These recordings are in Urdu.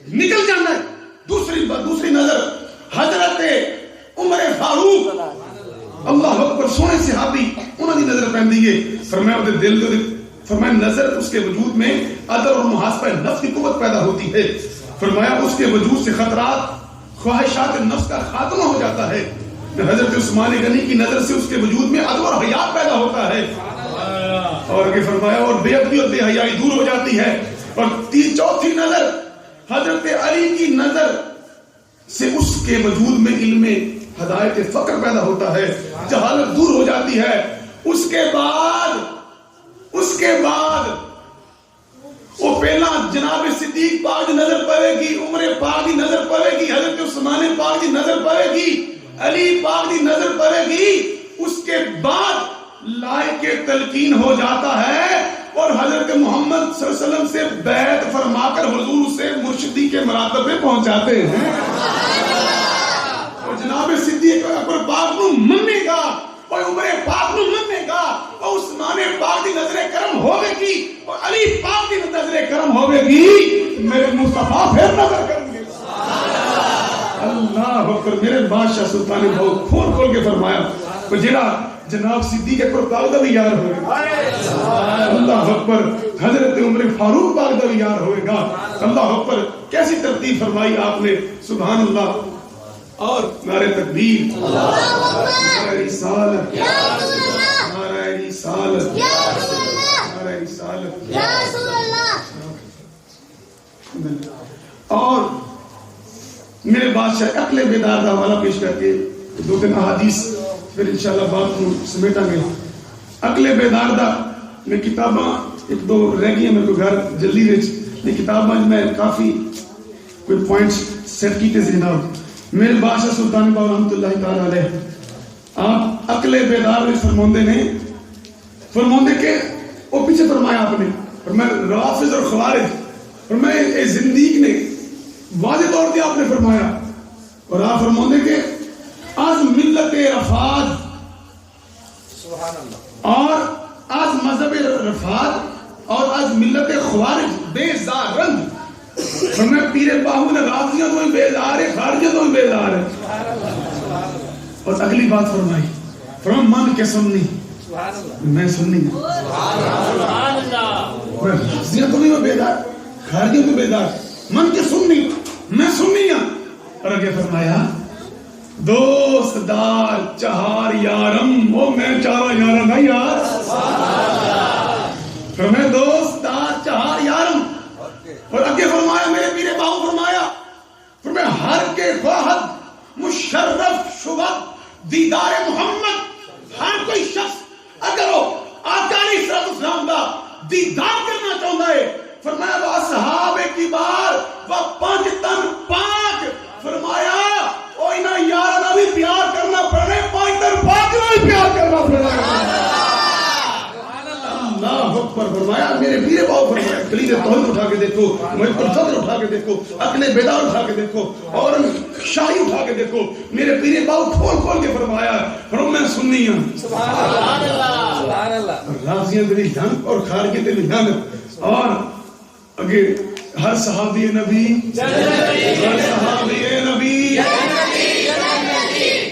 نکل جانا ہے. دوسری نظر حضرت عمر فاروق اللہ اکبر سونے صحابی انہوں نے نظر پہن دیئے. فرمایا وہ دل دے فرمایا نظر اس کے وجود میں عدل اور محاسبہ نفس کی قوت پیدا ہوتی ہے. فرمایا اس کے وجود سے خطرات خواہشات نفس کا خاتمہ ہو جاتا ہے. حضرت عثمان غنی کی نظر سے اس کے وجود میں عدل اور حیا پیدا ہوتا ہے. اور آگے فرمایا اور بے ادبی اور بے حیائی دور ہو جاتی ہے. اور چوتھی نظر حضرت علی کی نظر سے اس کے وجود میں علم ہدایت فقر پیدا ہوتا ہے, جہالت دور ہو جاتی ہے. اس کے بعد وہ پہلا جناب صدیق پاک دی نظر پڑے گی, عمر پاک دی نظر پڑے گی, حضرت عثمان پاک دی نظر پڑے گی, علی پاک دی نظر پڑے گی. اس کے بعد لائق تلقین ہو جاتا ہے اور حضرت محمد صلی اللہ علیہ وسلم سے بیعت فرما کر حضور سے مرشدی کے مراتب پہ پہنچاتے ہیں. اور جناب صدیق اکبر پاک نو مننے گا اور عمر پاک نو مننے گا اور عثمان پاک دی نظر کرم ہوے گی اور علی پاک دی نظر کرم ہوے گی. میرے مصطفیٰ پھر نظر کریں گے. اللہ اکبر. میرے بادشاہ سلطان بہت کھول کے فرمایا کہ جڑا جناب صدیق اکبر پاک دا بھی یار ہوئے گا, اللہ اکبر, حضرت عمر فاروق پاک دا بھی یار ہوئے گا. اللہ اکبر. کیسی ترتیب فرمائی آپ نے, سبحان اللہ. اور نعرہ تکبیر, نعرہ رسالت, نعرہ رسالت, نعرہ رسالت. اور میرے بادشاہ عقل بیدار دا حوالہ پیش کر کے دو تین احادیث پھر انشاءاللہ بات کو سمیٹا گے. عقل بیدار دا میں کتاباں ایک دو رہ گئی ہیں میرے کو گھر جلدی وچ, یہ کتاباں میں کافی کوئی پوائنٹس سیٹ کیتے سے جناب. میرے بادشاہ سلطان باہو رحمت اللہ تعالی علیہ آپ عقل بیدار میں فرماندے کہ وہ پیچھے فرمایا آپ نے, فرمایا رافض اور خوارج, فرمایا اے زندیق نے واضح طور پہ آپ نے فرمایا. اور آپ فرماندے کہ آج ملت رفاض اور آج مذہب رفاض اور آج ملت خوارج بیزار رنگ. فرمایا پیر باہو نے رافضیاں تو ہی بیزار ہے, خارجیاں تو ہی بیزار ہے. اور اگلی بات فرمائی, فرمایا من کے سننی میں سننی ہوں, رافضیاں تو نہیں بیزار, خارجیاں تو بیزار, من کے سننی میں سننی ہوں. اور آگے فرمایا دوست دار چہار یارم, وہ میں چارہ یارم نہیں یار. فرمایا دوست دار چہار یارم. اور آگے فرمایا میرے پیر باہو فرمایا ہر کے خواہد مشرف شبت دیدار محمد. ہر کوئی شخص اگر وہ آقا علیہ السلام دا دیدار کرنا چاہتا ہے, فرمایا وہ اصحاب کبار وہ پانچ تن پاک, فرمایا وہ انہاں یارہ بھی پیار کرنا پڑے, پانچ تن پاک بھی پیار کرنا پڑے. اللہ اکبر. فرمایا میرے پیر باہو فرمایا کلید توحید اٹھا کے دیکھو, محب الفضل اٹھا کے دیکھو, عقل بیدار اٹھا کے دیکھو, اور شاہی اٹھا کے دیکھو. میرے پیر باہو کھول کے فرمایا میں سننی ہوں. سبحان اللہ. رافضیاں تے بھی جنگ اور خارجی تے بھی جنگ. اور اگے ہر صحابی نبی ہر صحابی نبی.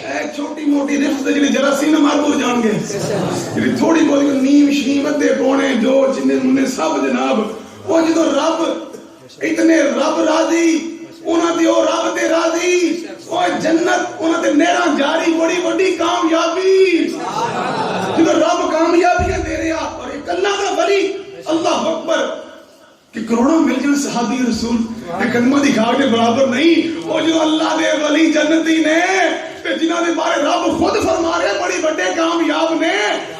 ایک چھوٹی موٹی رفت جنہیں جراثیم ماربو جان گے, جنہیں تھوڑی بہت نیم شیم ادھے پونے جو جنہیں انہیں سب جناب وہ جدو رب اتنے رب راضی انہاں دی او رب دے راضی, او جنت انہاں دے نیران جاری بڑی بڑی کامیابی. جدو رب کامیابیاں دے رہا اور ایک اللہ کا ولی اللہ اکبر کہ کروڑوں مل جائیں صحابی رسول ایک قدمہ دکھا کے برابر نہیں. وہ جو اللہ دے ولی جنتی نے جنہاں دے بارے رب خود فرما رہے بڑی بڑے کامیاب نے,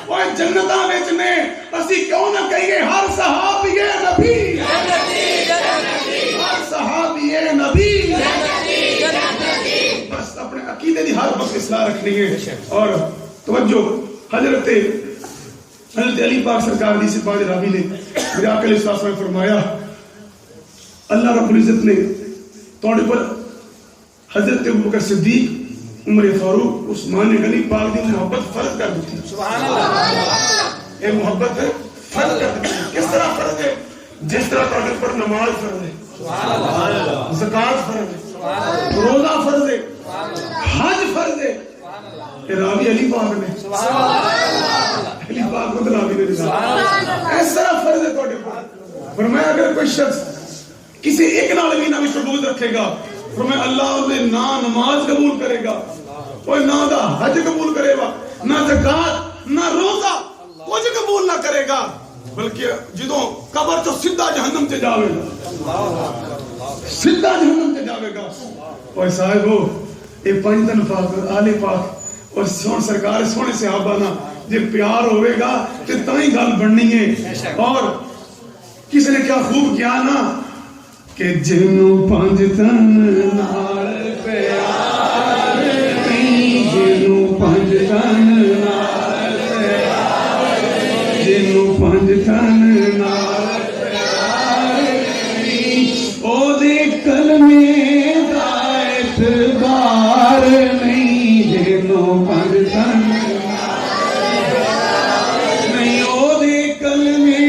وہ جنتاں وچ نے. اسی کیوں نہ کہیے ہر صحابی نبی, ہر صحابی نبی. بس اپنے عقیدے دی ہر وقت اصلاح رکھنی ہے. اور توجہ حضرت علی پاک سرکار حدیث پاک راوی نے میرے آقا علیہ السلام نے فرمایا اللہ رب العزت نے توڑے پر حضرت ابوبکر صدیق, عمر فاروق, عثمان غنی پاک دی محبت فرض کر دی. سبحان اللہ. یہ محبت فرض کر دی. کس طرح فرض ہے؟ جس طرح تہاڈے پر نماز فرض ہے، زکات فرض ہے، روزہ فرض ہے، حج فرض ہے، یہ راوی علی پاک نے علی پاک کو دلاوی نے اس طرح فرض ہے تہاڈے پر۔ فرمایا اگر کوئی شخص کسی ایک نال بھی نہ شبوت رکھے گا، فرمایا اللہ انہیں نہ نماز قبول کرے گا، کوئی نہ دا حج قبول کرے گا، نہ زکات نہ روزہ کچھ قبول نہ کرے گا، بلکہ جدوں قبر تو سیدھا جہنم تے جاوے گا، سیدھا جہنم تے جاوے گا۔ اور صاحبو اے پنج تن پاک آل پاک اور سون سرکار سونے صحابہ نا جے پیار ہوئے گا تے تائیں گل بننی ہے۔ اور کسی نے کیا خوب کیا نا کہ جنوں پنج تن نال پیار نہیں، جنوں پنج تن نال پیار، جنوں پنج تن نال پیار نہیں، او دے کلمے دا اعتبار نہیں، جنوں پنج تن نہیں، او دے کلمے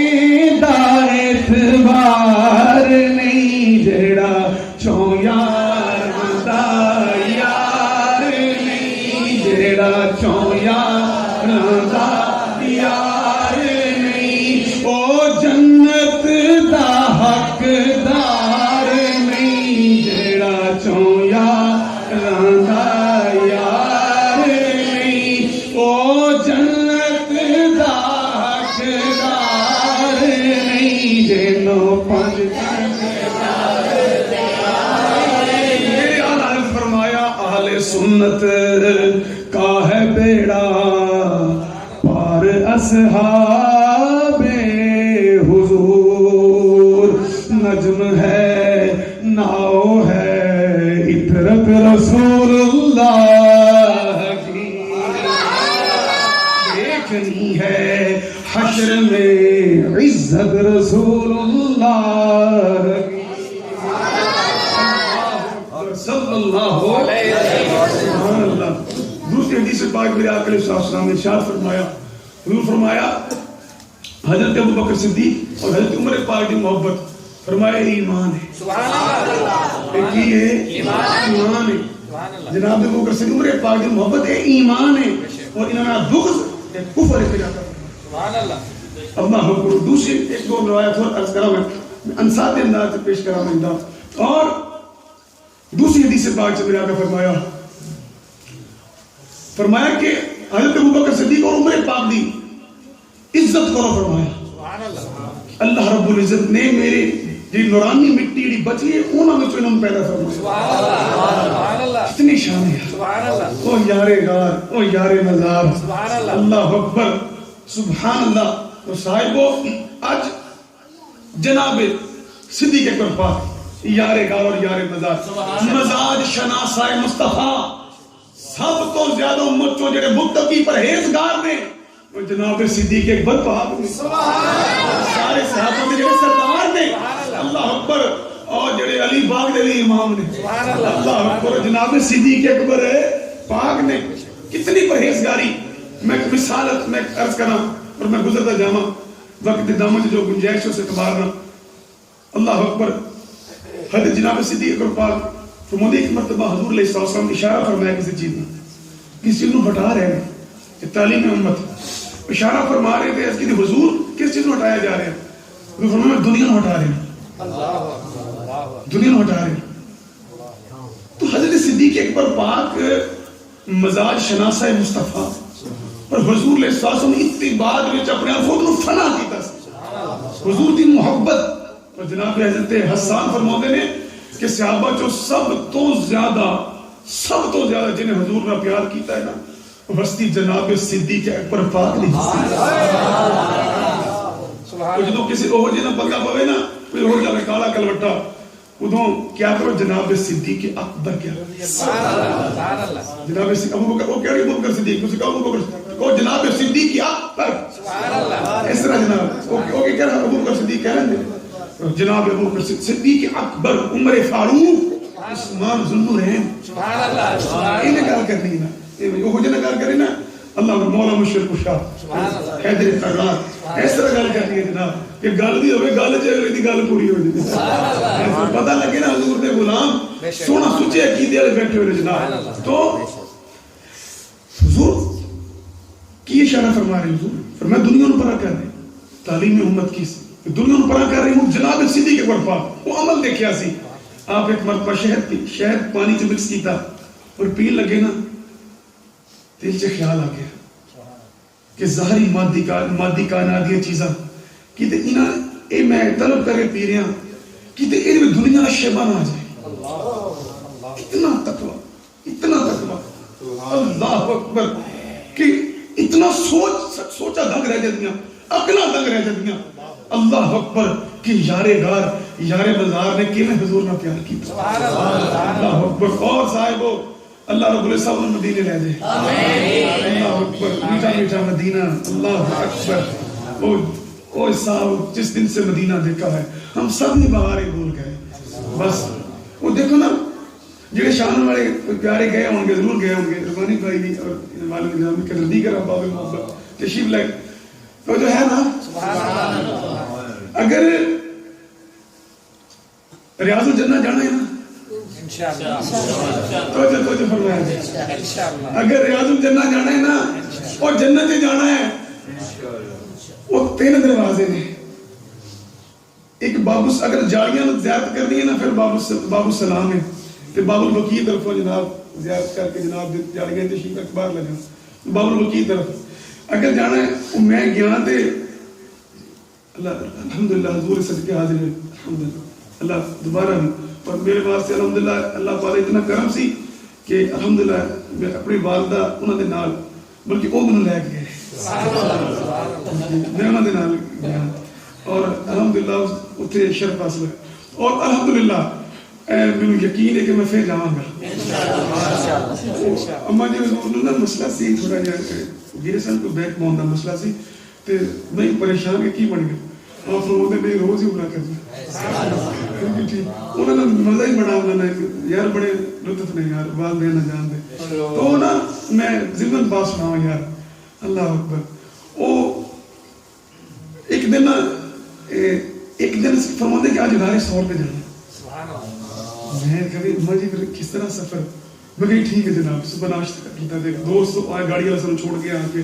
دا اعتبار نہیں، جیڑا چوں یار بندہ یار نہیں، جیڑا چوں یار بندہ یار نہیں، او جنت دا حقدار نہیں، جیڑا چوں یار بندہ یار نہیں، او جنت دا حقدار نہیں، جنوں پنج سنت کا ہے بیڑا پار اصحاب حضور، نجم ہے ناؤ ہے اطرت رسول اللہ کی، دیکھنی ہے حشر میں عزت رسول اللہ کی صلی اللہ علیہ وسلم۔ دوسری حدیث پاک میرے آقا علیہ السلام نے ارشاد فرمایا، حضور فرمایا حضرت ابوبکر صدیق اور حضرت عمر پاک کی محبت، فرمایا ایمان ہے، سبحان اللہ، ایک ہے ایمان ہے، جناب ابوبکر صدیق عمر پاک کی محبت ہے، ایمان ہے، اور انہاں بغض کفر ہے جاتا ہے، سبحان اللہ۔ اب میں دوسری ایک دو روایت اور عرض کرا میں انصات انداز سے پیش کرا میں، اور دوسری حدیث پاک سے میرے آقا فرمایا کہ حضرت ابوبکر صدیق اور عمر پاک دی عزت کرو، فرمایا اللہ رب العزت نے میرے جی نورانی مٹی جی بچی ہے انہوں میں چنم پیدا فرمایا، اتنی شان ہے، او یار غار، او یار مزار، اللہ اکبر، سبحان اللہ۔ تو صاحبو آج جناب صدیق اکبر پاک یار غار اور یار مزار، مزاج شناسہ مصطفیٰ، سب تو زیادہ امتوں جڑے متقی پرہیزگار نے وہ جناب صدیق اکبر پاک نے، سارے صحابہ میں جڑے سردار نے، اللہ اکبر، اور جڑے علی پاک دے بھی امام نے، اللہ اکبر، جناب صدیق اکبر پاک نے کتنی پرہیزگاری۔ میں مثال میں عرض کرنا اور میں گزرتا جاما وقت دامن جو گنجائشوں سے کبارنا، اللہ اکبر۔ حضرت جناب صدیق اکبر پاک فرمودے ایک مرتبہ حضور علیہ السلام اشارہ فرمایا کسی چیز میں، کسی چیز میں ہٹا رہے ہیں، کہ تعلیم امت اشارہ فرما رہے تھے، اس کی حضور کس چیز میں ہٹایا جا رہے ہیں؟ حضور فرمایا دنیا میں ہٹا رہے ہیں، دنیا میں ہٹا رہے ہیں۔ تو حضرت صدیق اکبر پاک مزاج شناسہ مصطفیٰ اور حضور علیہ السلام اتباع وچ اپنے آپ کو فنا کیتا سی، حضور دی محبت۔ اور جناب حضرت حسان فرماتے نے کہ صحابہ جو سب تو زیادہ جنہیں حضور نے پیار کیتا ہے نا، ہستی جناب صدیق اکبر پاک نے۔ جدو کسی اور جنہ بندہ پوے نا، کوئی اور جاوے کالا کلوٹا، ادھوں کیا کرو جناب صدیق اکبر کیا جناب ابو بکر، وہ کہہ رہی ابو بکر صدیق، اسے کہا ابو بکر، وہ جناب صدیق اکبر، اس طرح جناب وہ کہہ رہا ابو بکر صدیق کہہ رہے ہیں، جناب ابو بکر صدیق اکبر، عمر فاروق، عثمان ذو النورین، انہیں گل کرنی نا، وہ جنہیں گل کرنی نا، اللہ مولا مشرق کشا، حیدر طرار، اس طرح گل کرنی ہے جناب۔ کہ گل بھی ہوئے گل اگلے دی گل پوری ہو جائے پتہ لگے نا حضور دے غلام سونا سچے عقیدے والے بیٹھے ہوئے جناب تو حضور کی اشارہ فرما رہے حضور فرمایا دنیا نو پرا کر رہے تعلیم امت کی دنیا نو پرا کر رہے ہوں جناب صدیق اکبر پاک وہ عمل دیکھیا سی آپ ایک مرتبہ شہد پانی چ مکس کیتا اور پین لگے نا دل چ خیال آ گیا کہ ظاہری مادی کائنات دی چیزاں کیتے انہاں اے میں طلب کر کے پی رہا کیتے اے دنیا دا شیبہ نہ آ جائے اتنا تقوی اللہ اکبر کہ اتنا سوچا دنگ رہ جاندیاں عقلاں دنگ رہ جاندیاں اللہ اکبر کہ یارے غار یارے بازار نے کیویں حضور نہ پیار کیتا اللہ اکبر اور صاحبو اللہ رب العزت نے مدینے لے دے آمین اللہ اکبر میٹھا میٹھا مدینہ اللہ اکبر او صاحب جس دن سے مدینہ دیکھا ہے ہم سب نے بہاریں بھول گئے بس وہ دیکھو نا جڑے شان والے پیارے گئے ہوں گے ضرور گئے ہوں گے ربانی بھائی بھی اور والد نظام کے نزدیک ہے باب محبت تشریف لائے تو جو ہے نا اگر ریاض الجنہ جانا ہے نا تو فرمایا اگر ریاض الجنہ جانا ہے نا اور جنت جانا ہے وہ 3 دروازے نے ایک باب اگر جاڑیاں زیارت کرنی ہے نا پھر باب السلام ہے کہ باب البقیع طرف جناب زیارت کر کے جناب جاڑیاں تشریف رکھ باہر لے جانا باب البقیع طرف اگر جانا ہے میں گیا تے اللہ الحمدللہ حضور صدقے حاضر ہے الحمدللہ اللہ دوبارہ بھی اور میرے واسطے الحمدللہ اللہ تعالی اتنا کرم سی کہ الحمدللہ میں اپنی والدہ انہوں نے نال بلکہ وہ منہ لے گئے میں انہوں نے نال گیا اور الحمدللہ اتنے شرف حاصل ہے اور الحمدللہ میں یقین ہے کہ میں پھر جاؤں گا اما جی حضور نے مسئلہ سی تھوڑا جہاں گیرے سن کو بیک باؤنڈ کا مسئلہ سی تے میں پریشان کہ کی بن گیا آپ لوگوں نے میری روز ہی بنا کرنا انہوں نے مزہ ہی بڑا انہوں نے یار بڑے لطف نے یار والدین نہ جان دے تو نا میں ضمن پاس سناؤں یار اللہ اکبر او ایک دن فرماتے کہ آج گھر 100 پہ جانا میں کبھی مجھے کس طرح سفر میں کہیں ٹھیک ہے جناب صبح ناشتہ کیتا تھے دوست آئے گاڑی والا سن چھوڑ کے آ کے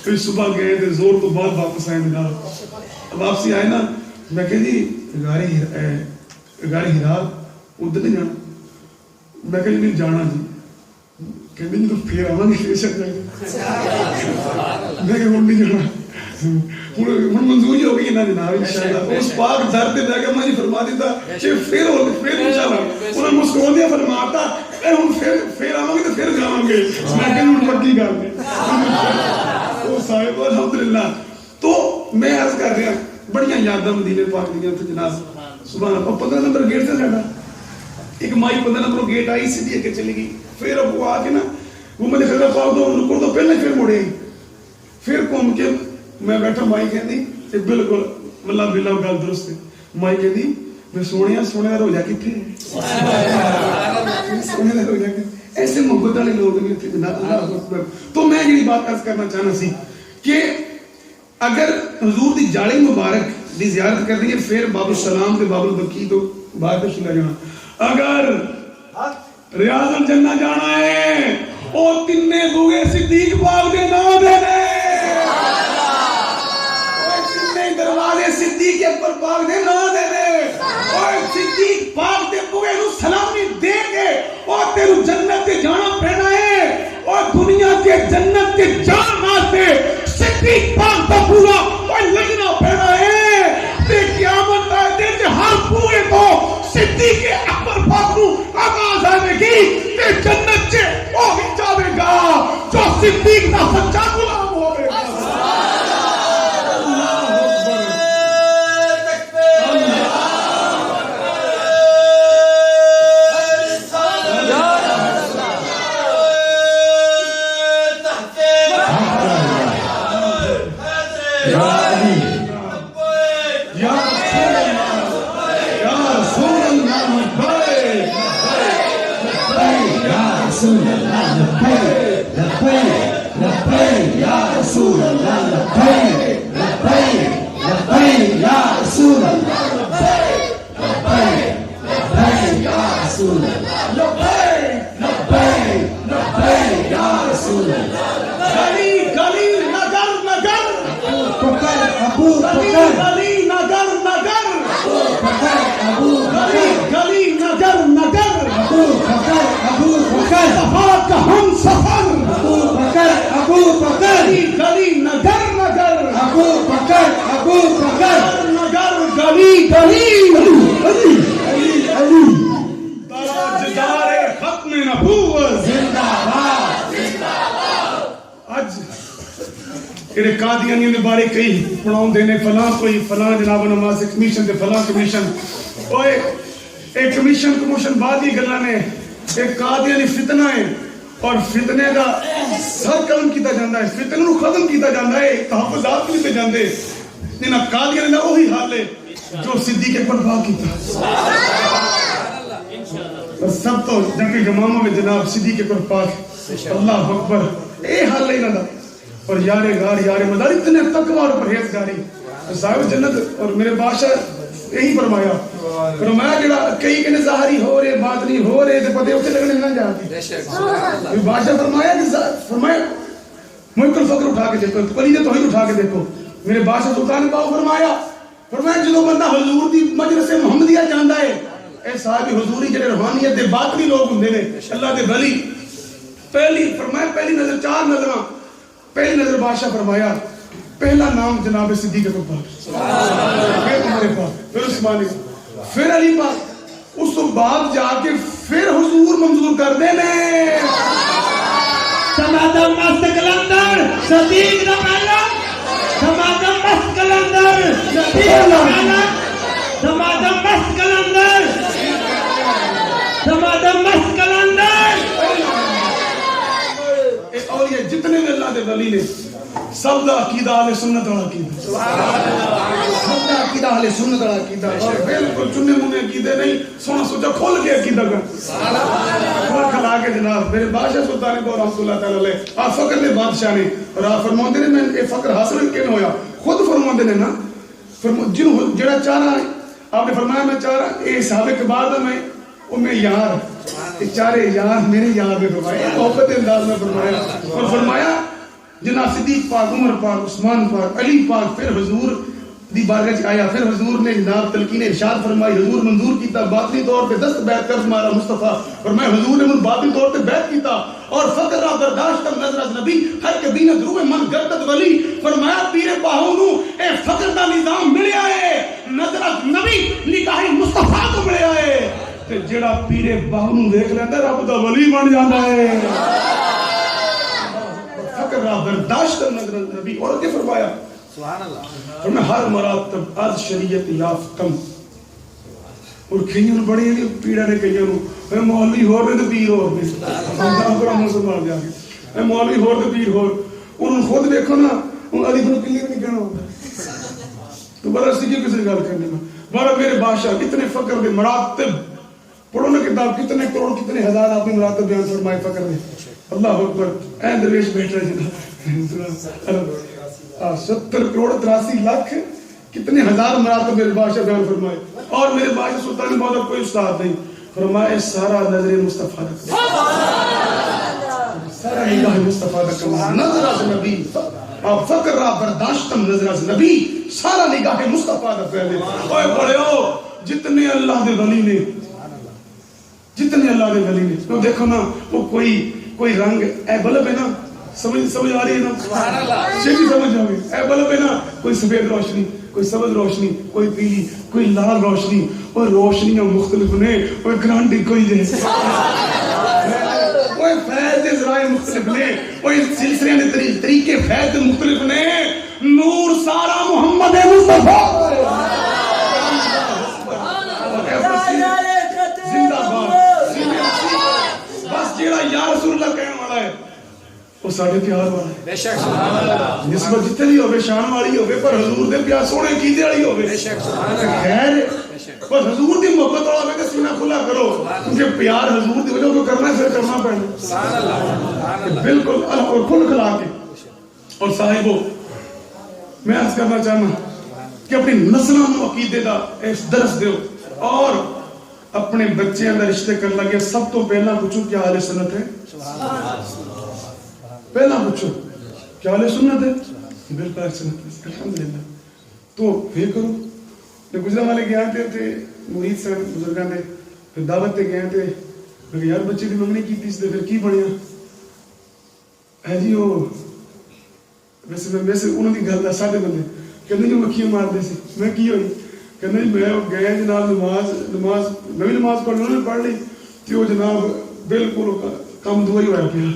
پھر صبح گئے تھے زور تو بعد واپس آئے جناب واپسی آئے نا میں کہ جی گاڑی ہرال ادھر نہیں جانا میں کہ نہیں جانا جی کہ نہیں تو پھر آواں گے شک جائیں میں کہ ہن نہیں جانا ہن منظوری ہو گئی نا جناب انشاءاللہ اس پاک در تے بیٹھ کے میں فرما دیتا کہ پھر انشاءاللہ انہوں نے مسکرا دیا فرماتا اے ہن پھر آواں گے تو پھر جاواں گے میں کہ ہن پکی گل ہے او صاحب الحمدللہ تو میں عرض کر رہا بڑیاں یاداں مدینے پاک دیاں تے جناب سبحان اللہ 15 نمبر گیٹ سے ساڈا ایک مائی 15 نمبر گیٹ آئی سیدھی اگے چلی گئی پھر اب وہ آ کے نا وہ مجھے خدا پاک دو رکو تو پہلے پھر مڑے پھر گھوم کے میں بیٹھا مائی کہندی تے بالکل واللہ باللہ گل درست ہے مائی کہندی میں سونے رو جا کتھے سونے رو جا کے ایسے محبت والے لوگ بھی تھے اللہ اکبر تو میں یہ بات عرض کرنا چاہنا سی کہ اگر حضور دی جاڑی مبارک دی زیارت کرنی ہے پھر باب السلام تے باب البقیع تو بعد میں چلا جانا اگر ریاض الجنہ جانا ہے اور تینے دوے صدیق پاک دے نام دے دے اور تینے دروازے صدیق اکبر پاک دے نام دے دے اور صدیق پاک دے دوے نو سلامی دے کے اور تیرو جنت تے جانا پینا ہے اور دنیا کے جنت تے جان واسطے صدیق پاک کا پورا اور لگنا پینا ہے تے قیامت کا دن ہر پورے کو صدیق اکبر پاک نو آواز آئے گی تے جنت چے او ہی جاوے گا جو صدیق دا سچا غلام ہوے گا لبيك يا رسول الله لبيك لبيك لبيك يا رسول اللہ لبیک لبیک لبیک یا رسول اللہ گلی گلی نگر نگر بکر ابو گلی بکر گلی نگر نگر بکر ابو گلی بکر گلی نگر نگر ابو بکر ابو بکر صفا کا ہم سفر ابو بکر ابو بکر گلی گلی نگر نگر ابو بکر ابو بکر نگر گلی گلی علی علی علی تاجدار ختم نبوت زندہ باد اج ایڈے قادیانی دے بارے کئی پڑھاؤں دینے فلاں کوئی فلاں جناب نماز کمیشن دے فلاں کمیشن اوئے ایک کمیشن کموشن بعد ہی گلاں نے ایک قادیانی فتنہ ہے اور فتنے دا سر قلم کیتا جاندہ ہے فتنے نو ختم کیتا جاندہ ہے تحفظات کیتے جاندے انہاں قادیانی دا وہی حال ہے جو صدیق اکبر پاک کیتا اور سب تو جنگی جمامہ میں جناب صدیق اکبر پاک اللہ اکبر اے حال ہے انہاں دا اور یارے غار یارے مدار اتنے تقوی اور پرہیزگاری صاحب جنت اور میرے بادشاہ یہی فرمایا جڑا کئی کنے ظاہری ہو رہے باطنی ہو رہے تے پتے اوتے لگنے نہ جاتے بادشاہ فرمایا ملک الفقر اٹھا کے دیکھو پلیدے توحید اٹھا کے دیکھو میرے بادشاہ سلطان باؤ فرمایا جدو بندہ حضور دی مجلس محمدیہ جاندا ہے اے صاحب حضوری جڑے روحانیت دے باطنی لوگ ہوندے نے اللہ دے ولی پہلی نظر چار نظراں پہلی نظر بادشاہ فرمایا پہلا نام جناب صدیق اکبر پھر عمر پاک پھر عثمان پھر علی پاک اس بعد جا کے پھر حضور منظور کر دینے سمادم مست کلندر صدیق دا پہلا سمادم مست کلندر صدیق دا پہلا سمادم مست کلندر سمادم مست کلندر اولیاء جتنے بھی اللہ دے ولی نے سب دا عقیدہ اہل سنت والا عقیدہ سب دا عقیدہ اہل سنت والا عقیدہ اور بالکل چنے منے عقیدے نہیں سونا سوچا کھول کے عقیدہ کر کھلا کے جناب میرے بادشاہ سلطان کو رحمۃ اللہ تعالی علیہ آپ فقر نے بادشاہ نے اور آپ فرماتے ہیں میں یہ فقر حاصل کیوں ہویا خود فرماتے ہیں نا جن جڑا چاہ رہا ہے آپ نے فرمایا میں چاہ رہا اے صحابہ کے بعد میں وہ میں یار چارے یار میرے یار میں فرمایا محبت انداز میں فرمایا اور فرمایا جناب صدیق پاک عمر پاک عثمان پاک علی پاک پھر حضور دی بارگاہ آیا پھر حضور نے جناب تلقین ارشاد فرمائی حضور منظور کیتا باطنی طور پہ دست بیعت کر مارا مصطفیٰ فرمایا حضور نے من باطنی طور پہ بیعت کیتا اور فقر را برداشت نظر از نبی ہر کبینت روح من گردت ولی فرمایا پیر باہونو اے فقر دا نظام ملے آئے نظر از نبی نکاح مصطفیٰ کو ملے آئے تے جڑا پیر باہونو دیکھ لیندے رب دا ولی بن جاندا ہے فقر را برداشت نظر از نبی اور کیا فرمایا سبحان اللہ اور میں ہر مراتب از شریعت یافتم اور کئیوں بڑے پیڑا نے کئیوں اے مولوی ہور نے پیر ہور نے ہم دا مسلمان جا کے اے مولوی ہور نے پیر ہور اور خود دیکھو نا ان علی بن کلیئر نہیں کہنا ہوتا تو بڑا سیکھے کسی گل کرنے میں بڑا میرے بادشاہ کتنے فقر دے مراتب پڑھو نا کتاب کتنے کروڑ کتنے ہزار آپ نے مراتب بیان فرمائے فقر دے اللہ اکبر اے درویش بیٹھ رہے جناب 70 کروڑ 83 لاکھ کتنے ہزار مراتب میرے بادشاہ بیان فرمائے اور میرے بادشاہ سلطان بہت کوئی استاد نہیں فرمائے سارا نظر مصطفیٰ رکھا سارا نگاہ مصطفیٰ رکھا نظر از نبی آپ فقر را برداشتم نظر از نبی سارا نگاہ مصطفیٰ رکھا اوے پڑھے ہو جتنے اللہ دے ولی نے جتنے اللہ دے ولی نے تو دیکھو نا وہ کوئی رنگ اے بلب ہے نا سمجھ آ رہی ہے نا شیخی سمجھ آگے اے بلب ہے نا کوئی سفید روشنی کوئی سبز روشنی کوئی پیلی کوئی لال روشنی اور روشنیاں مختلف نے اور گرانٹی کوئی دے کوئی فیض ذرائع مختلف نے کوئی سلسلے نے طریقے فیض مختلف نے نور سارا محمد مصطفیٰ زندہ باد بس جیڑا یا رسول اللہ کہنے والا ہے وہ ساڑھے پیار والا ہے بے شک سبحان اللہ نسبت جتنی ہوئے شان والی ہوئے پر حضور دے پیار سونے کیتے والی ہوئے بے شک سبحان اللہ خیر بس حضور دی محبت والا میں کہ سینہ کھلا کرو کیونکہ پیار حضور دی وجہ کو کرنا ہے پھر کرنا پڑنا سبحان اللہ بالکل اور کھل کھلا کے اور صاحبو میں عرض کرنا چاہنا کہ اپنی نسلوں میں عقیدے دا اس درس دیو اور اپنے بچے اندر رشتے کر لگے سب تو پہلا پوچھو کیا اہل سنت ہے؟ پہلا پوچھو کیا اہل سنت ہے؟ بالکل اہل سنت ہے الحمدللہ. تو پھر کرو. گزرا والے گئے تھے مرید صاحب بزرگاں نے پھر دعوت تے گئے تھے میں یار بچے دی منگنی کی تھی پھر کی بنیا ہے جی وہ ویسے انہوں کی گل دس ساڈے بندے کہنے جو مکھیاں مارتے سی میں کی ہوئی کہنے جی میں گیا جناب نماز میں بھی نماز پڑھ انہوں نے پڑھ لی تے وہ جناب بالکل کم دعا ہی ہوا پیا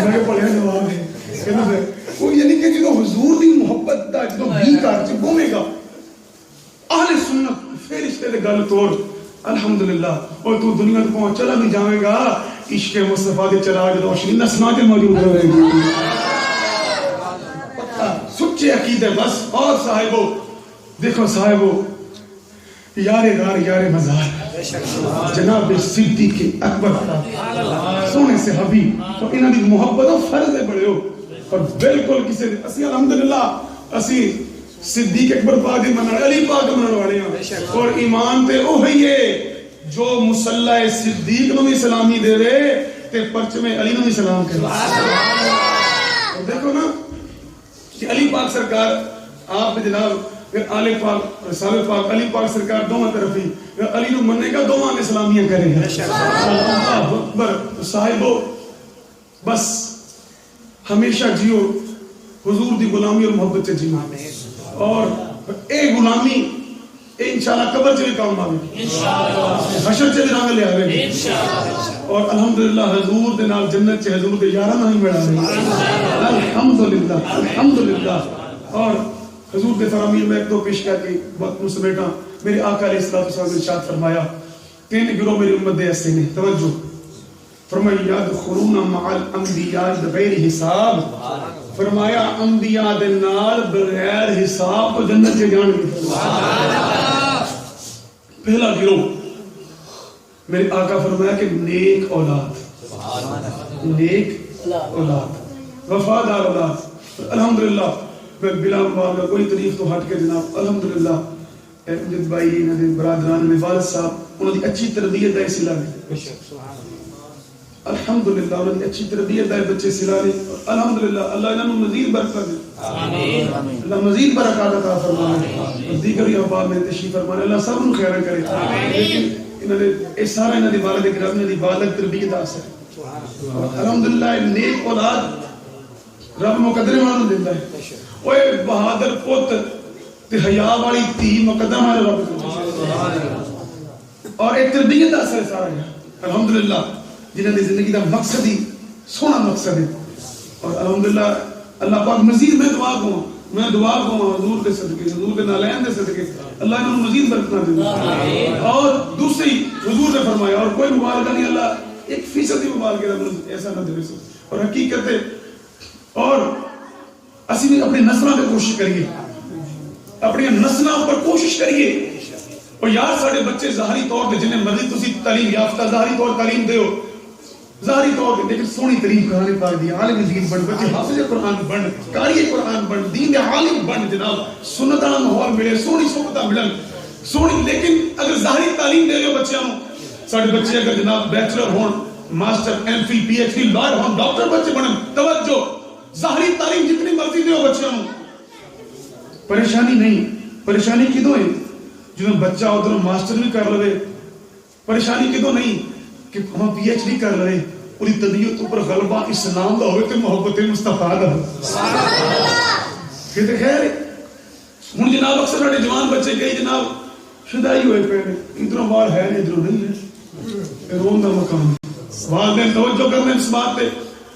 میں پڑھیا جواب ہے کہنے وہ یعنی کہ جدو حضور دی محبت دا جدو بھی کر چ گومے گا اہل سنت پھر رشتے دے گل توڑ الحمدللہ. اور تو دنیا تک پہنچ چلا نہیں جاوے گا عشق مصطفیٰ دے چراغ روشنی نسنا کے موجود رہے گی سچے عقیدے بس. اور صاحبو دیکھو صاحبو یار غار یار مزار جناب صدیق اکبر سونے سے حبیب تو انہاں دی محبت و فرض ہے بڑے ہو. اور بالکل کسی اسی الحمدللہ اسی صدیق اکبر پاک دی منن علی پاک منن والے ہیں اور ایمان تے وہی ہے جو مصلی صدیق نو بھی سلامی دے رہے تے پرچم علی نو بھی سلام کرے. دیکھو نا کہ علی پاک سرکار آپ جناب پھر آل پاک رسال پاک علی پاک سرکار دونوں طرف ہی علی نو مننے کا دونوں نے سلامیاں کرے ہیں. اللہ اکبر. صاحبو بس ہمیشہ جیو حضور دی غلامی اور محبت سے جیو اور اے غلامی اے انشاءاللہ قبر سے بھی کام آوے حشر سے بھی رنگ لے آوے اور الحمدللہ حضور دے نال جنت سے حضور دے یارہ نہیں مڑا رہے الحمدللہ الحمدللہ. اور حضور دے فرامین میں ایک دو پیش کیا کہ وقت میں سمیٹا میرے آقا علیہ السلام نے ارشاد فرمایا 3 گروہ میری امت دے ایسے نے توجہ فرمایا یادخلون مع الانبیاء بغیر حساب فرمایا انبیاء دے نال بغیر حساب تو جنت سے جان گے. پہلا گروہ میرے آقا فرمایا کہ نیک اولاد نیک اولاد وفادار اولاد. الحمدللہ میں بلا مبالغہ کوئی تاریخ تو ہٹ کے جناب الحمدللہ امجد بھائی انہوں نے برادران میں والد صاحب انہوں نے اچھی تربیت ہے سلا لی الحمدللہ انہوں نے اچھی تربیت ہے بچے سلا لی الحمدللہ. اللہ انہوں نے مزید برکت دے اللہ مزید برکات عطا فرمائے دیگر احباب میں تشریف فرمائے اللہ سب ان خیرہ کرے. لیکن انہوں نے اس سارا انہوں نے والد کرام انہوں نے والد تربیت آسر الحمدللہ نیک اولاد رب مقدر مانو دیتا ہے. اوے بہادر پوت تے حیا والی تھی مقدم ہے رب اور ایک تربیت اثر سارا ہے الحمدللہ جنہاں دی زندگی دا مقصد ہی سونا مقصد ہے. اور الحمدللہ اللہ پاک مزید میں دعا کو حضور کے صدقے حضور کے نالین دے صدقے اللہ انہوں مزید برکتاں دے. اور دوسری حضور نے فرمایا اور کوئی مبالغہ نہیں اللہ 1% ہی مبالغہ رب ایسا نہ دے اور حقیقت ہے. اور اسی بھی اپنی نسلوں پہ کوشش کریے اپنی نسلوں پر کوشش کریے. اور یار ساڑھے بچے ظاہری طور پہ جنہیں مرضی تسی تعلیم یافتہ ظاہری طور تعلیم دے ہو ظاہری طور پہ لیکن سونی تعلیم قرآن پاک دی عالم دین بن بچے حافظ قرآن بن قاری قرآن بن دین دے عالم بن جناب سنتاں ماحول ملے سونی صحبتاں ملن سونی. لیکن اگر ظاہری تعلیم دے رہے ہو بچیاں ساڑھے بچے اگر جناب بیچلر ہون master M Phil P H D lawyer ہون ڈاکٹر بچے بنن توجہ ظاہری تعلیم جتنی مرضی دے ہو بچیاں پریشانی نہیں. پریشانی کدوں ہے جو بچہ ادھر ماسٹر بھی کر لے پریشانی کدوں نہیں کہ ہم پی ایچ ڈی کر لے اور طبیعت اوپر غلبہ اسلام دا ہوئے تے محبت مصطفیٰ دا کہ تے خیر ہن جناب اکثر ساڈے جوان بچے کئی جناب شدائی ہوئے پے نے ادھروں وال ہے نہیں ادھروں نہیں ہے رون دا مقام والدین توجہ کرنے اس بات پہ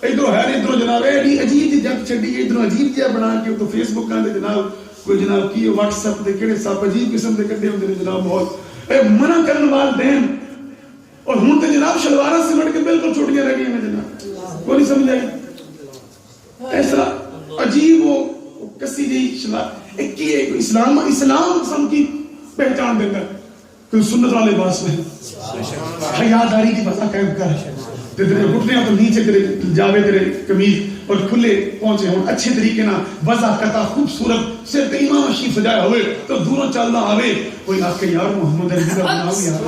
ادھروں ہے نہیں ادھروں جناب ایڈی عجیب جی جگ چڈی ادھروں عجیب جہا بنا کے تو فیس بک دے جناب کوئی جناب کی واٹس ایپ دے کہڑے سب عجیب قسم دے کڈے ہوندے نے جناب بہت اے منع کرن والدین اور ہن تے جناب شلواراں سمٹ کے بالکل چھوٹیاں رہ گئی ہیں جناب کوئی نہیں سمجھ آئی ایسا عجیب وہ کسی جی شلوار ایک کی ہے اسلام قسم کی پہچان دیتا ہے کوئی سنت والے لباس میں حیاداری کی بتا قائم کر تیرے گھٹنے تو نیچے تیرے جاوے تیرے قمیض اور کھلے پہنچے ہوں اچھے طریقے نہ وضع کرتا خوبصورت صرف امام شریف سجایا ہوئے تو دوروں چلنا آوے کوئی آ کے یار محمد عربی کا نام یار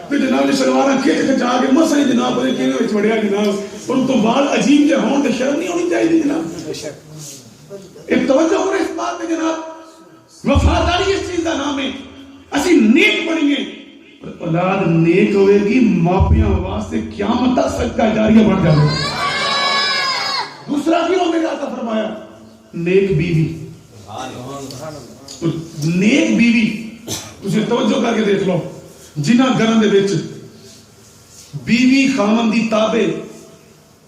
تو جناب نے شلوارہ کھیچ کے جا کے مسئلہ جناب نے کینے وچ وڑیا جناب ان تو بال عجیب جے ہون تے شرم نہیں ہونی چاہیے جناب ایک توجہ کرو اس بات پہ جناب وفاداری اس چیز کا نام ہے اسی نیک بنیں گے اولاد نیک ہوئے گی ماپیاں واسطے قیامت تک صدقہ جاریہ بن جائے دوسرا کیوں میرے آقا فرمایا نیک بیوی نیک بیوی تجھے توجہ کر کے دیکھ لو جنہ گھروں دے وچ بیوی خامن دی تابع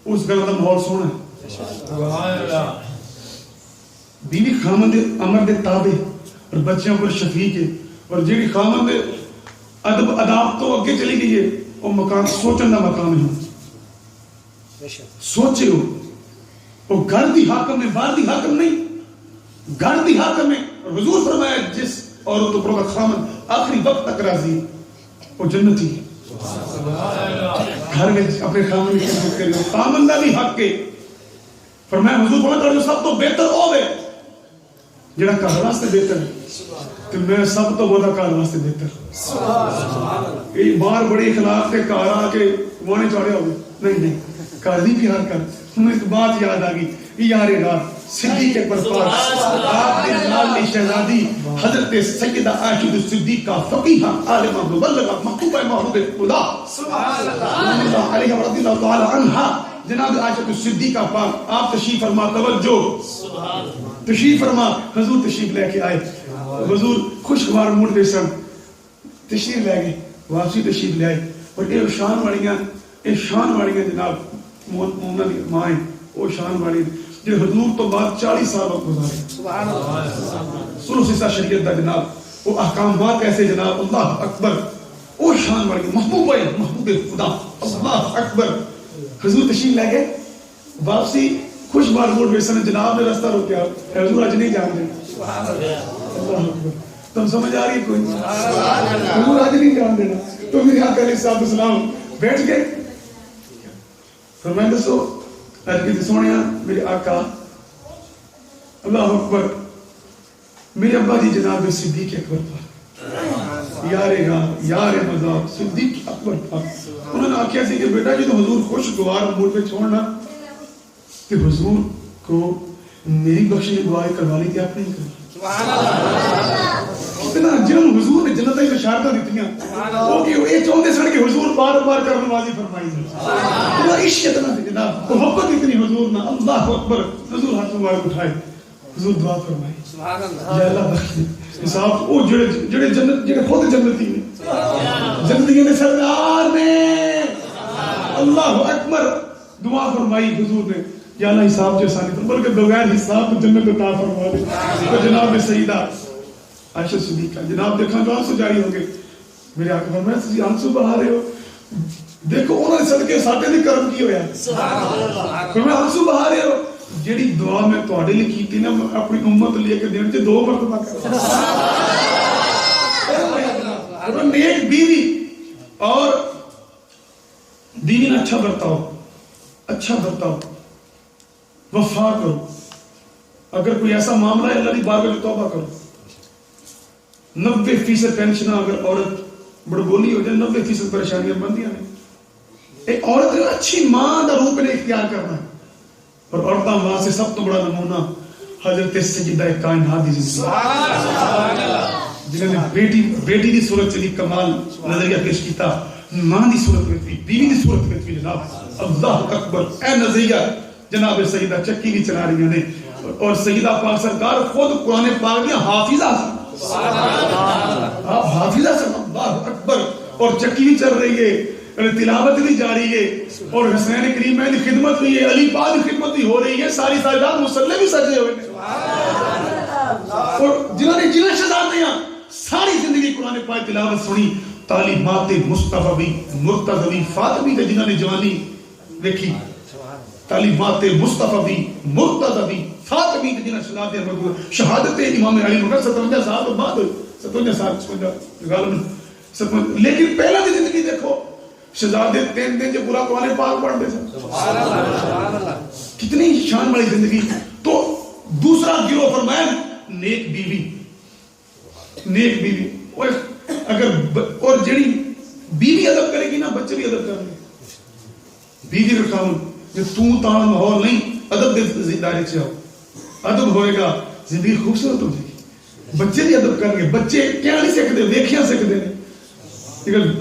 اس گھر دا ماحول سونا ہے سبحان اللہ بیوی خامن دے امر دے تابع اور بچیاں پر شفیق ہے اور جیڑی خامن دے ادب اداب تو اگے چلی گئی ہے وہ مکان سوچن دا مقام ہے سوچے ہو وہ گھر دی حاکم میں باہر دی حاکم نہیں گھر دی حاکم ہے حضور فرمایا جس عورت پر خامن آخری وقت تک راضی وہ جنتی گھر میں اپنے خامن کی خدمت کرے خامن دا بھی حق ہے فرمایا حضور فرمایا جو سب تو بہتر ہوے جڑا گھر واسطے بہتر ہے کہ میں سب تو بڑا گھر واسطے بہتر یہ بار بڑے اخلاق کے گھر آ کے وانے چاڑے ہوئے نہیں گھر دی پیار کر ہمیں ایک بات یاد آ گئی یار صدیق اکبر پاک آپ نے لالی شہزادی حضرت سیدہ عائشہ صدیقہ فقیہہ عالمہ مبلغہ محبوبہ محبوب خدا سبحان اللہ علیہ رضی اللہ تعالی عنہا جناب عائشہ صدیقہ پاک آپ تشریف فرما توجہ تشریف فرما حضور تشریف لے کے آئے حضور خوشگوار موڈ دے سن تشریف لے گئے واپسی تشریف لے آئے اور اے شان والیاں جناب مومنہ دی مائیں او شان والی جو حضور تو بعد 40 سال وقت گزارے سبحان اللہ سلو سیسا شریعت دا جناب وہ احکامات ایسے جناب اللہ اکبر او شان والی محبوب ہے محبوب خدا اللہ اکبر حضور تشریف لے گئے واپسی خوشگوار موڈ میں سن جناب نے راستہ روکیا حضور آج نہیں جان دے سبحان اللہ اکبر تم سمجھ آ رہی کوئی حضور آج نہیں جان دینا تو میرے آقا علیہ السلام بیٹھ گئے فرمائیں دسو ارکی سونیا میرے آقا اللہ اکبر میرے ابا جی جناب صدیق اکبر پاک یار مذاق صدیق اکبر پاک انہوں نے آکھیا سی کہ بیٹا جی تو حضور خوشگوار موڈ پہ چھوڑنا کہ حضور کو میری بخشش دعائیں کروا لی تھی آپ نہیں کروا اتنا جنم حضور نے جنت ہی بشارتیں دیتیاں وہ کہ یہ چاہتے سن کہ حضور بار بار کر نوازی فرمائی وہ عشق اتنا تھی جناب محبت اتنی حضور نہ اللہ اکبر حضور ہاتھ مبارک اٹھائے حضور دعا فرمائی یا اللہ بخش صاحب وہ جڑے جنت جڑے خود جنتی ہیں جنتیوں نے سردار نے اللہ اکبر دعا فرمائی حضور نے یا اللہ حساب جو سانی پر بلکہ بغیر حساب جنت عطا فرما دے تو جناب سیدہ عائشہ صدیقہ جناب دیکھا تو آنسو جاری ہوں گے میرے آقا فرمایا تسی آنسو بہا رہے ہو دیکھو انہوں نے صدقے ساٹھے دی کرم کی ہویا فرمایا آنسو بہا رہے ہو جیڑی دعا میں تو آڈے لکھی تھی نا اپنی امت لے کے دینے چے 2 مرتبہ کر فرمایا نیک بیوی اور دین اچھا برتاؤ وفا کرو اگر کوئی ایسا معاملہ ہے اللہ کی بارگاہ میں توبہ کرو 90% پینشنہ اگر عورت بڑبولی ہو جائے 90% پریشانیاں بندیاں ہیں ایک عورت نے اچھی ماں دا روپ نے اختیار کرنا ہے اور عورتاں وہاں سے سب تو بڑا نمونہ حضرت سیدہ کائنات دی زندگی جنہوں نے بیٹی دی صورت چلی کمال نظریہ پیش کیتا ماں دی صورت میں تھی بیوی دی صورت میں تھی جناب اللہ اکبر اے نظریہ جناب سیدہ چکی بھی چلا رہی ہیں اور سیدہ پاک سرکار خود قرآن پاک میں حافظہ آپ حافظہ سے اللہ اکبر اور چکی بھی چل رہی ہے تلاوت بھی جاری ہے اور حسین کریم کی خدمت بھی ہے علی پاک کی خدمت بھی ہو رہی ہے ساری رات مصلے بھی سجے ہوئے اور جنہوں نے شہزادیاں ساری زندگی قرآن پاک تلاوت سنی تعلیمات مصطفی مرتضوی فاطمی تے جنہوں نے جوانی دیکھی تعلیمات مصطفی مرتضوی فاطمی تے جنہوں شہادت امام علی مگر 57 سال بعد ہوئی 57 سال لیکن پہلا دی زندگی دیکھو شہزادے 3 دن جو پورا قرآن پاک پڑھتے تھے. کتنی شان والی زندگی. تو دوسرا گروہ فرمایا نیک بیوی. نیک بیوی اگر اور جڑی بیوی ادب کرے گی نا بچے بھی ادب کریں گے. بیوی کا کام جو تاں ماحول نہیں, ادب کے دائرے سے آؤ, ادب ہوئے گا زندگی خوبصورت ہو جائے گی. بچے بھی ادب کریں گے. بچے کیا نہیں سیکھتے, ویکھیاں سیکھتے ہیں.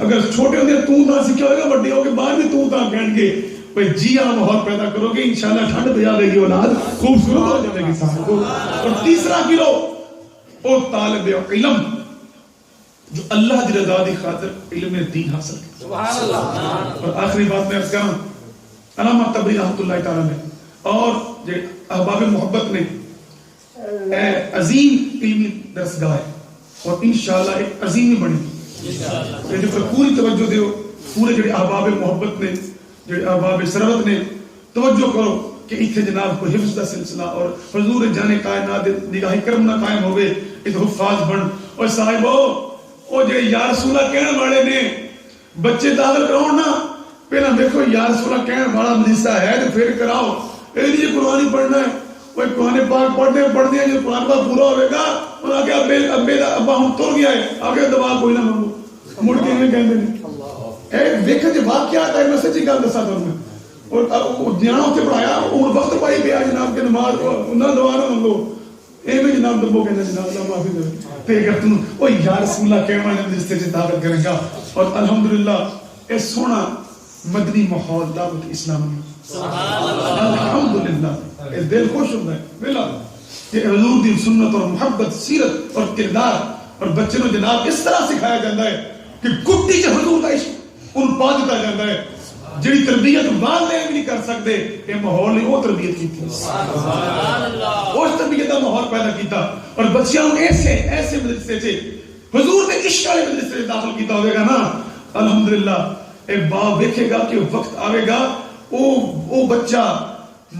اگر چھوٹے ہوتے تاں سیکھا ہوگا, بڑے ہو کے بعد بھی تاں کہیں گے. بھائی جی ہاں ماحول پیدا کرو گے انشاءاللہ ٹھنڈ پہ جائے گی, اولاد خوبصورت ہو جائے گی سارے کو. اور تیسرا گروہ وہ طالب علم جو اللہ کی رضا دی خاطر علم دین حاصل کرے. سبحان اللہ. اور آخری بات میں عرض کروں, علامہ تبری رحمۃ اللہ تعالی نے اور جو احباب محبت نے عظیم علمی درسگاہ ہے اور انشاءاللہ ایک عظیم بنی. یہ جو پوری توجہ دیو, پورے جڑے احباب محبت نے, جڑے احباب سرورت نے توجہ کرو کہ اتنے جناب کو حفظ کا سلسلہ اور حضور جانے کائنات نگاہ کرم نہ قائم ہوئے, اس حفاظ بن. اور صاحبو وہ جو یا رسول اللہ کہنے والے نے بچے داخل کراؤ نا, پہلا دیکھو یا رسول اللہ کہنے والا مدرسہ ہے تو پھر کراؤ. اے نہیں قرآن پڑھنا ہے, وہ قرآن پاک پڑھتے ہیں جو قرآن پاک پورا ہوئے گا اور آگے ابا ہم تر گیا ہے, آگے دبا کوئی نہ مانگو. مڑ کے نہیں کہتے ہیں ایک دیکھیں جو واقعہ آتا ہے, میں سچی گل دسا تھا میں. اور جانا ہوتے پڑھایا اور وقت پائی پیا جناب کے نماز نہ دعا نہ منگو اے میں جناب دبو کہنا جناب اللہ معافی دے تے اگر تم او یا رسول اللہ کہنے والے رشتے سے دعوت کرے گا. اور الحمدللہ اے سونا مدنی ماحول دعوت اسلامی الحمدللہ اے دل خوش ہوتا ہے بلا کہ حضور دی سنت اور محبت سیرت اور کردار. اور بچے نو جناب اس طرح سکھایا جاتا ہے کہ کٹی جو حضور کا عشق ان پا دیتا جاتا ہے, جڑی تربیت والدین بھی نہیں کر سکتے. یہ ماحول نے وہ تربیت کی تھی, اس تربیت کا ماحول پیدا کیتا. اور بچیاں ایسے مدرسے سے حضور کے عشق والے مدرسے سے داخل کیتا ہوئے گا نا, الحمدللہ ایک باپ دیکھے گا کہ وقت آئے گا وہ بچہ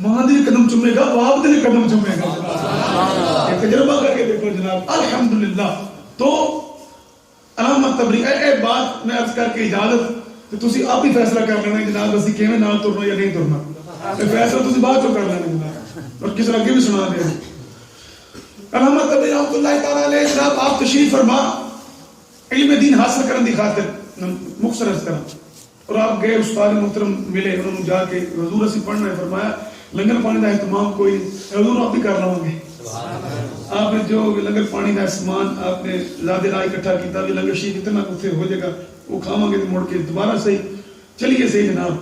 ماں دے قدم چومے گا, باپ دے قدم چومے گا. ایک تجربہ کر کے دیکھو جناب الحمدللہ. تو علامہ تبری اے بات میں عرض کر کے اجازت تو تسی آپ ہی فیصلہ کر لینا جناب اسی کیویں نال ترنا یا نہیں ترنا, یہ فیصلہ تسی بعد چوں کر لینا جناب, اور کسی اگے بھی سنا دے. علامہ تبری رحمۃ اللہ تعالی علیہ صاحب آپ تشریف فرما علم دین حاصل کرنے کی خاطر مختصر عرض کرا. اور آپ گئے استاد محترم ملے, انہوں نے جا کے حضور اسی پڑھنا ہے, فرمایا لنگر پانی کا اہتمام کوئی حضور آپ بھی کر لوں گے. آپ نے جو لنگر پانی کا سامان آپ نے زیادہ راہ اکٹھا کیتا بھی لنگر شریف اتنا کتنے ہو جائے گا وہ کھاواں گے تو مڑ کے دوبارہ صحیح چلیے صحیح جناب.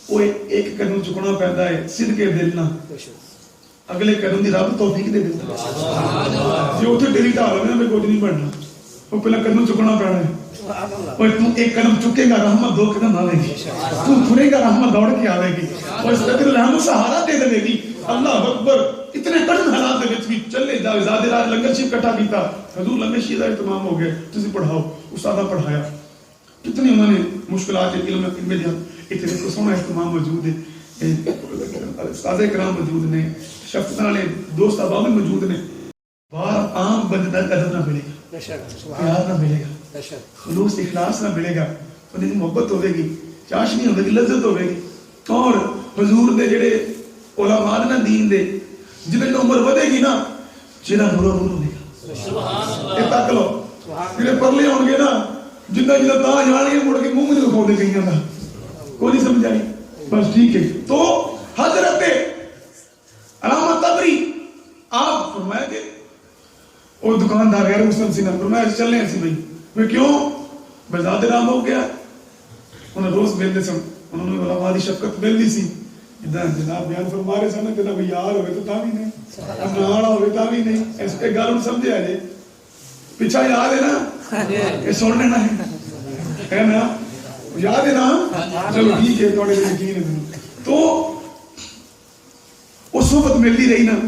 وہ ایک قدم چکنا پہنتا ہے صدقے دل نہ, اگلے قدم دی رب توفیق دے دیتا ہے. جو اتنے ڈیلی ٹال ہوئے میں کچھ نہیں بڑھنا, وہ پہلا قدم چکنا پڑنا ہے. اور تم ایک قدم چکے گا رحمت 2 قدم آئے گی, تم پھرے گا رحمت دوڑ کے آئے گی, اور اس قدر رحمت سہارا دے دے گی. اللہ اکبر. اتنے کڑن حالات دے وچ بھی چلے جاؤ زیادہ رات لنگر شریف اکٹھا کیتا, حضور لنگر شریف کا اہتمام ہو گیا, تسی پڑھاؤ, استادہ پڑھایا. کتنی انہوں نے مشکلات علم میں دیا, اتنے کو سونا اہتمام موجود ہے, استاد کرام موجود نے, شفقت والے دوست احباب موجود نے. بار عام بندہ ادب نہ ملے گا, پیار نہ ملے گا, خلوص اخلاص نہ ملے گا, انہیں محبت ہوے گی, چاشنی ہوے گی, لذت ہوے گی. اور حضور دے جڑے علماء نے دین دے جتنی عمر ودے گی نا چہرہ نورا نور ہونے گا. سبحان اللہ. یہ تک لو جڑے پرلے ہون گے نا جتنا جتنا تا جان گے مڑ کے منہ میں دکھاؤ دے کہیں گا, کوئی نہیں سمجھ آئی, بس ٹھیک ہے. تو حضرت علامہ تبری آپ فرمایا کہ وہ دکاندار غیر مسلم سی نہ فرمایا چلنے ایسی بھائی میں کیوں بزاد رام ہو گیا. انہیں روز ملتے سن, انہوں نے علماء دی شفقت ملتی سی, جناب بیان فرما رہے سن کہ نہ یار ہوئے تو تا بھی نہیں, ناڑا ہوئے تا بھی نہیں, اس پہ گل ہم سمجھے آ جائے پیچھا یاد ہے نا, یہ سن لینا ہے نا, یاد ہے نا, چلو ٹھیک ہے تھوڑے دن یقین ہے. تو وہ صحبت ملتی رہی نا,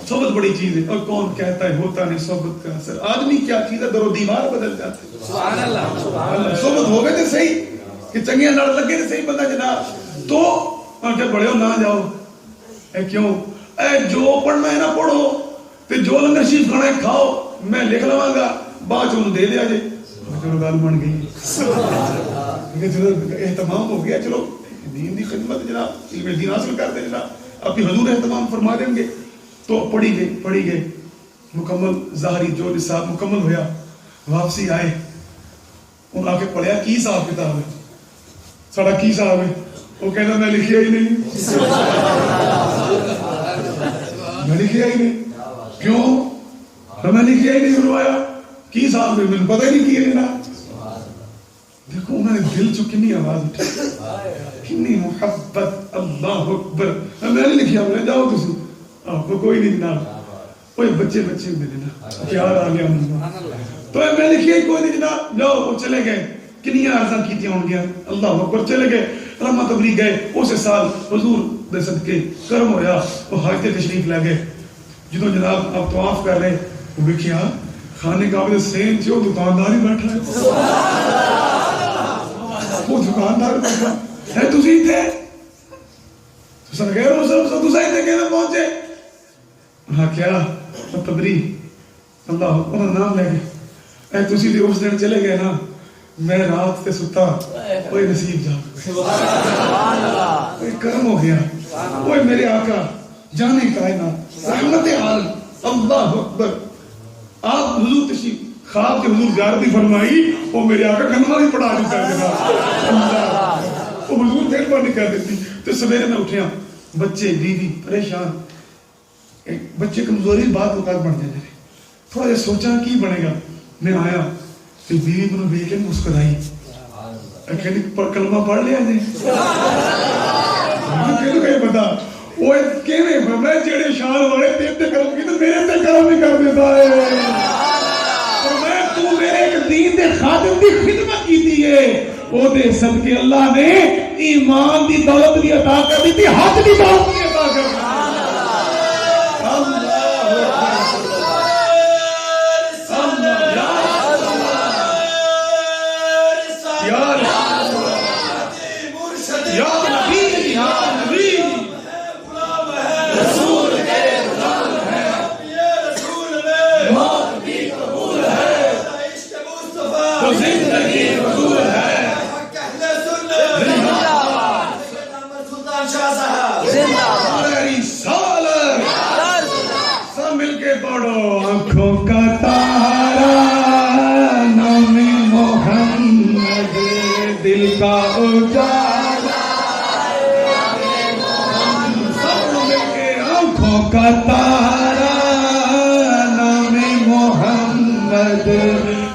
صحبت بڑی چیز ہے. اور کون کہتا ہے ہوتا نہیں صحبت کا اثر, آدمی کیا چیز ہے در و دیوار بدل جاتے ہیں. سبحان اللہ, سبحان اللہ. صحبت ہو گئے تو صحیح کہ چنگیاں لڑ لگے تو صحیح بندہ جناب. تو کہ بڑے ہو نہ جاؤ, اے کیوں اے جو پڑھنا ہے نا پڑھو, تے جو لنگر شریف کھانا ہے کھاؤ, میں لکھ لواں گا بعد چ دے دیا جے. چلو گل بن گئی. چلو اہتمام ہو گیا, چلو دین کی خدمت جناب, علم دین حاصل کر دیں جناب, آپ کی حضور اہتمام فرما دیں گے. تو پڑھی گئے مکمل ظاہری جو نصاب مکمل ہویا, واپسی آئے, انہوں آ کے پڑھیا کی حساب کتاب ہے, ساڑا کی حساب ہے. وہ کہنا میں لکھیا ہی نہیں, میں لکھیا ہی نہیں. کیوں میں لکھیا ہی نہیں, بنوایا کی حساب ہے, مجھے پتہ ہی نہیں کیا لینا. دیکھو انہوں نے دل چو کنی آواز اٹھی, کنی محبت, اللہ اکبر. میں نہیں لکھیا, میں جاؤ تسی, آپ کو کوئی نہیں جناب. اوہ بچے میرے نا پیار آ گیا انہوں. تو میں لکھیا ہی کوئی نہیں جناب, جاؤ. وہ چلے گئے, کنی عرضاں کیتیاں ہوں گیا, اللہ اکبر. چلے گئے علامہ تبلیغ گئے. اسے سال حضور دے صدقے کرم ہویا, وہ حج تے تشریف لے گئے. جدوں جناب آپ طواف کر رہے, وہ دیکھیا خانے کعبے دے سین چ دکاندار ہی بیٹھا ہے. وہ دکاندار بیٹھا ہے, تسی تھے تساں غیر ہو سب تساں تے کیویں پہنچے؟ ہاں کیا تبری اللہ انہاں نام لے کے اے تسی تے اس دن چلے گئے نا, میں رات تے ستا, کوئی نصیب جا سبحان اللہ, کوئی کرم ہو گیا. اوے میرے آقا جانے کائنات رحمت عالم, اللہ اکبر. آپ حضور تشریف خواب کے حضور زیارت فرمائی, وہ میرے آقا کلمہ بھی پڑھا دیتا ہے, وہ حضور پھر پڑھ کر دیتی. تو سویرے میں اٹھیا, بچے بیوی پریشان, بچے کمزوری بات اوقات بڑھ جاتے ہیں. تھوڑا جا سوچا کی بنے گا. میں آیا تو بیوی کو دیکھ کے مسکرائی, کہنی کلمہ پڑھ لیا جی. کہنی کہیں پتا وہ کہنے میں جڑے شان والے تیرے کرم کی تو میرے تے کرم نہیں کر دیتا ہے. تو میرے ایک دین دے خادم دی خدمت کیتی ہے, او دے صدقے اللہ نے ایمان دی دولت بھی عطا کر دی, حج دی دولت بھی عطا کر دی. آنکھوں کا تارا نام محمد, دل کا اجالا آنکھوں کا تارا نام محمد,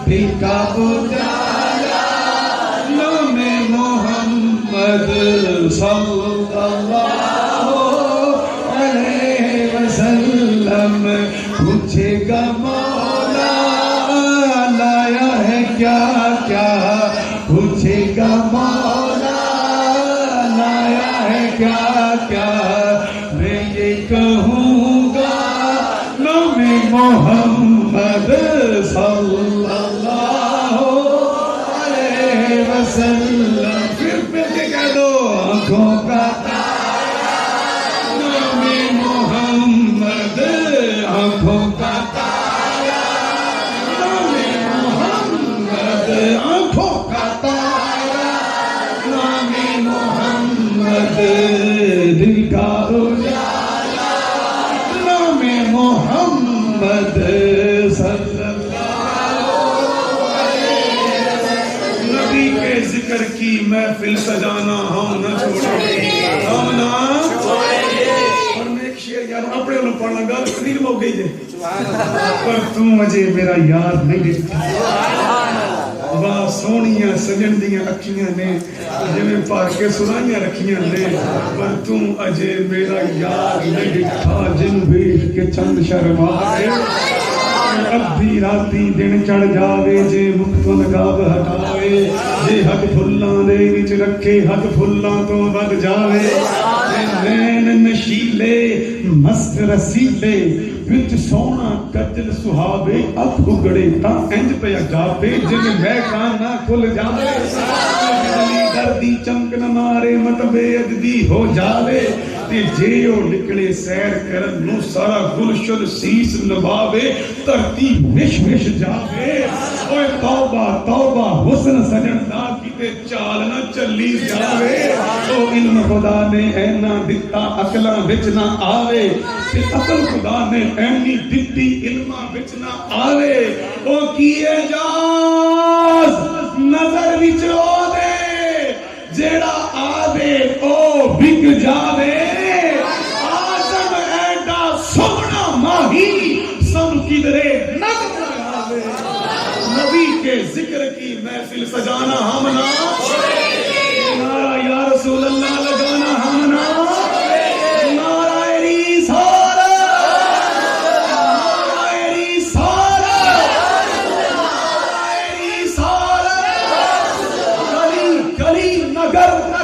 دل کا اجالا نام محمد صلی اللہ علیہ وسلم. پوچھے گا مولا لایا ہے کیا کیا, پوچھے گا مولا لایا ہے کیا کیا, میں یہ کہوں گا نام محمد صلی اللہ علیہ وسلم. پھر کے کہہ دو آنکھوں کا آنکھوں کا تارا نام محمد, آنکھوں کا تارا نام محمد, دل کا اجالا نام محمد صلی اللہ علیہ وسلم. نبی کے ذکر کی محفل سجانا ہم نہ چھوڑیں, ہم نہ اپنے انہوں پڑھنا گا قدیر مو گئی دے, پر تو مجھے میرا یار نہیں دیتا. واہ سونیاں سجن دیاں اکھیاں نے جنہیں پاک کے سنائیاں رکھیاں نے, پر تو اجے میرا یار نہیں دیتا. جن بیٹھ کے چند شرما ہے ادھی راتی دن چڑھ جاوے, جے مکھ تو نقاب ہٹاوے, جے حق پھلاں دے وچ رکھے حق پھلاں تو ود جاوے. نین نشیلے مست رسیلے وچ سونا کجل سہاوے, اکھ اگڑے تا انج پیا جاوے, جن مہکانا کھل جاوے. دردی چمک نہ مارے مت بے عددی ہو جاوے, تے جے او نکلے سیر کرن نو سارا گلشن سیس نباوے دھرتی وش وش جاوے اوے توبہ توبہ حسن سجن دا کیتے چال نہ چلی جاوے او علم خدا نے اینا دتا عقلاں وچ نہ آوے تے عقل خدا نے اینی دتی علماں وچ نہ آوے او کی اعجاز نظر وچ او دے جیڑا آوے او بک جاوے آزم ایڈا سونا ماہی سن کدرے نظر آوے نبی کے ذکر کی محفل سجانا ہم نہ نعرہ یا رسول اللہ لگانا ہم نہ نعرہ رسالت نعرہ رسالت نعرہ رسالت گلی گلی نگر